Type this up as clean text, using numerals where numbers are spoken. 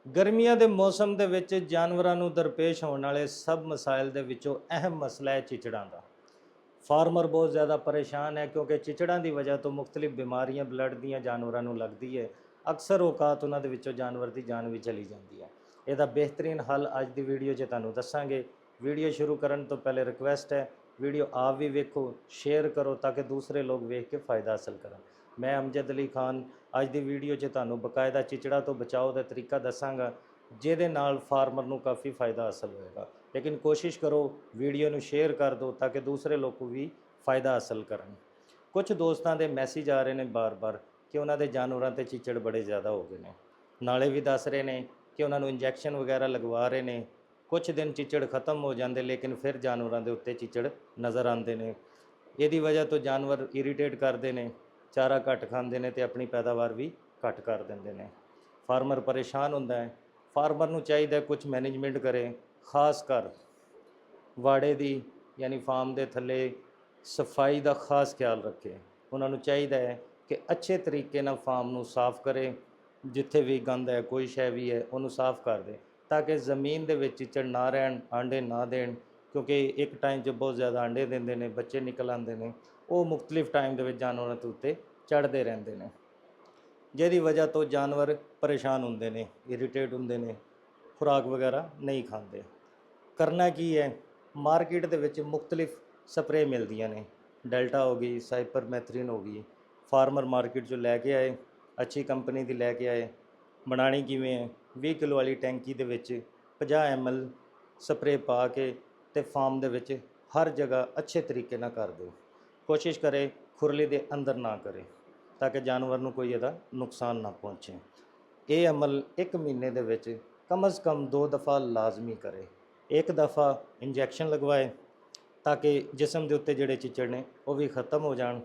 ਗਰਮੀਆਂ ਦੇ ਮੌਸਮ ਦੇ ਵਿੱਚ ਜਾਨਵਰਾਂ ਨੂੰ ਦਰਪੇਸ਼ ਹੋਣ ਵਾਲੇ ਸਭ ਮਸਾਇਲ ਦੇ ਵਿੱਚੋਂ ਅਹਿਮ ਮਸਲਾ ਹੈ ਚਿਚੜਾਂ ਦਾ। ਫਾਰਮਰ ਬਹੁਤ ज़्यादा ਪਰੇਸ਼ਾਨ ਹੈ ਕਿਉਂਕਿ ਚਿਚੜਾਂ ਦੀ ਵਜ੍ਹਾ ਤੋਂ ਮੁxtਲਿਫ ਬਿਮਾਰੀਆਂ ਬਲੱਡ ਦੀਆਂ ਜਾਨਵਰਾਂ ਨੂੰ ਲੱਗਦੀ ਹੈ। ਅਕਸਰ ਔਕਾਤ ਉਹਨਾਂ ਦੇ ਵਿੱਚੋਂ ਜਾਨਵਰ ਦੀ ਜਾਨ ਵੀ ਚਲੀ ਜਾਂਦੀ ਹੈ। ਇਹਦਾ ਬਿਹਤਰੀਨ ਹੱਲ ਅੱਜ ਦੀ ਵੀਡੀਓ 'ਚ ਤੁਹਾਨੂੰ ਦੱਸਾਂਗੇ। ਵੀਡੀਓ ਸ਼ੁਰੂ ਕਰਨ ਤੋਂ ਪਹਿਲੇ ਰਿਕਵੈਸਟ ਹੈ, ਵੀਡੀਓ ਆਪ ਵੀ ਵੇਖੋ, ਸ਼ੇਅਰ ਕਰੋ ਤਾਂ ਕਿ ਦੂਸਰੇ ਲੋਕ ਵੇਖ ਕੇ फ़ायदा हासिल ਕਰਨ। मैं अमजद अली खान ਅੱਜ ਦੀ ਵੀਡੀਓ 'ਚ ਤੁਹਾਨੂੰ ਬਕਾਇਦਾ ਚਿਚੜਾਂ ਤੋਂ ਬਚਾਓ ਦਾ ਤਰੀਕਾ ਦੱਸਾਂਗਾ, ਜਿਹਦੇ ਨਾਲ ਫਾਰਮਰ ਨੂੰ ਕਾਫੀ फ़ायदा हासिल ਹੋਏਗਾ। लेकिन कोशिश करो वीडियो ਨੂੰ ਸ਼ੇਅਰ ਕਰ ਦਿਓ ਤਾਂ ਕਿ ਦੂਸਰੇ ਲੋਕ ਵੀ फ़ायदा हासिल ਕਰਨ। ਕੁਝ ਦੋਸਤਾਂ ਦੇ ਮੈਸੇਜ ਆ ਰਹੇ ਨੇ ਬਾਰ-ਬਾਰ ਕਿ ਉਹਨਾਂ ਦੇ ਜਾਨਵਰਾਂ ਤੇ ਚਿਚੜ ਬੜੇ ਜ਼ਿਆਦਾ ਹੋ ਗਏ ਨੇ, ਨਾਲੇ ਵੀ ਦੱਸ ਰਹੇ ਨੇ ਕਿ ਉਹਨਾਂ ਨੂੰ ਇੰਜੈਕਸ਼ਨ ਵਗੈਰਾ ਲਗਵਾ ਰਹੇ ਨੇ। ਕੁਝ ਦਿਨ ਚਿਚੜ ਖਤਮ ਹੋ ਜਾਂਦੇ ਲੇਕਿਨ ਫਿਰ ਜਾਨਵਰਾਂ ਦੇ ਉੱਤੇ ਚਿਚੜ ਨਜ਼ਰ ਆਉਂਦੇ ਨੇ। ਇਹਦੀ ਵਜ੍ਹਾ ਤੋਂ ਜਾਨਵਰ ਇਰੀਟੇਟ ਕਰਦੇ ਨੇ, ਚਾਰਾ ਘੱਟ ਖਾਂਦੇ ਨੇ ਤੇ ਆਪਣੀ ਪੈਦਾਵਾਰ ਵੀ ਘੱਟ ਕਰ ਦਿੰਦੇ ਨੇ। ਫਾਰਮਰ ਪਰੇਸ਼ਾਨ ਹੁੰਦਾ ਹੈ। ਫਾਰਮਰ ਨੂੰ ਚਾਹੀਦਾ ਕੁਝ ਮੈਨੇਜਮੈਂਟ ਕਰੇ, ਖਾਸ ਕਰ ਵਾੜੇ ਦੀ ਯਾਨੀ ਫਾਰਮ ਦੇ ਥੱਲੇ ਸਫਾਈ ਦਾ ਖਾਸ ਖਿਆਲ ਰੱਖੇ। ਉਹਨਾਂ ਨੂੰ ਚਾਹੀਦਾ ਹੈ ਕਿ ਅੱਛੇ ਤਰੀਕੇ ਨਾਲ ਫਾਰਮ ਨੂੰ ਸਾਫ਼ ਕਰੇ, ਜਿੱਥੇ ਵੀ ਗੰਦ ਹੈ, ਕੋਈ ਸ਼ੈ ਵੀ ਹੈ, ਉਹਨੂੰ ਸਾਫ਼ ਕਰ ਦੇ ਤਾਂ ਕਿ ਜ਼ਮੀਨ ਦੇ ਵਿੱਚ ਚਿਚੜ ਨਾ ਰਹਿਣ, ਆਂਡੇ ਨਾ ਦੇਣ। ਕਿਉਂਕਿ ਇੱਕ ਟਾਈਮ 'ਚ ਬਹੁਤ ਜ਼ਿਆਦਾ ਆਂਡੇ ਦਿੰਦੇ ਨੇ, ਬੱਚੇ ਨਿਕਲ ਆਉਂਦੇ ਨੇ, ਉਹ ਮੁxtਲਿਫ ਟਾਈਮ ਦੇ ਵਿੱਚ ਜਾਨਵਰਾਂ ਦੇ ਉੱਤੇ ਚੜ੍ਹਦੇ ਰਹਿੰਦੇ ਨੇ, ਜਿਹਦੀ ਵਜ੍ਹਾ ਤੋਂ ਜਾਨਵਰ ਪਰੇਸ਼ਾਨ ਹੁੰਦੇ ਨੇ, ਇਰੀਟੇਟ ਹੁੰਦੇ ਨੇ, ਖੁਰਾਕ ਵਗੈਰਾ ਨਹੀਂ ਖਾਂਦੇ। ਕਰਨਾ ਕੀ ਹੈ, ਮਾਰਕੀਟ ਦੇ ਵਿੱਚ ਮੁxtਲਿਫ ਸਪਰੇਅ ਮਿਲਦੀਆਂ ਨੇ, ਡੈਲਟਾ ਹੋ ਗਈ, ਸਾਈਪਰਮੈਥ੍ਰਿਨ ਹੋ ਗਈ। ਫਾਰਮਰ ਮਾਰਕੀਟ 'ਚੋਂ ਲੈ ਕੇ ਆਏ, ਅੱਛੀ ਕੰਪਨੀ ਦੀ ਲੈ ਕੇ ਆਏ। ਬਣਾਉਣੀ ਕਿਵੇਂ ਹੈ, 20 ਕਿਲੋ ਵਾਲੀ ਟੈਂਕੀ ਦੇ ਵਿੱਚ 50 ml ਸਪਰੇਅ ਪਾ ਕੇ ਤੇ ਫਾਰਮ ਦੇ ਵਿੱਚ ਹਰ ਜਗ੍ਹਾ ਅੱਛੇ ਤਰੀਕੇ ਨਾਲ ਕਰ ਦਿਓ। ਕੋਸ਼ਿਸ਼ ਕਰੇ ਖੁਰਲੀ ਦੇ ਅੰਦਰ ਨਾ ਕਰੇ ਤਾਂ ਕਿ ਜਾਨਵਰ ਨੂੰ ਕੋਈ ਇਹਦਾ ਨੁਕਸਾਨ ਨਾ ਪਹੁੰਚੇ। ਇਹ ਅਮਲ 1 ਮਹੀਨੇ ਦੇ ਵਿੱਚ ਕਮ ਅਜ਼ ਕਮ 2 ਦਫਾ ਲਾਜ਼ਮੀ ਕਰੇ। ਇੱਕ ਦਫਾ ਇੰਜੈਕਸ਼ਨ ਲਗਵਾਏ ਤਾਂ ਕਿ ਜਿਸਮ ਦੇ ਉੱਤੇ ਜਿਹੜੇ ਚਿਚੜ ਨੇ ਉਹ ਵੀ ਖਤਮ ਹੋ ਜਾਣ,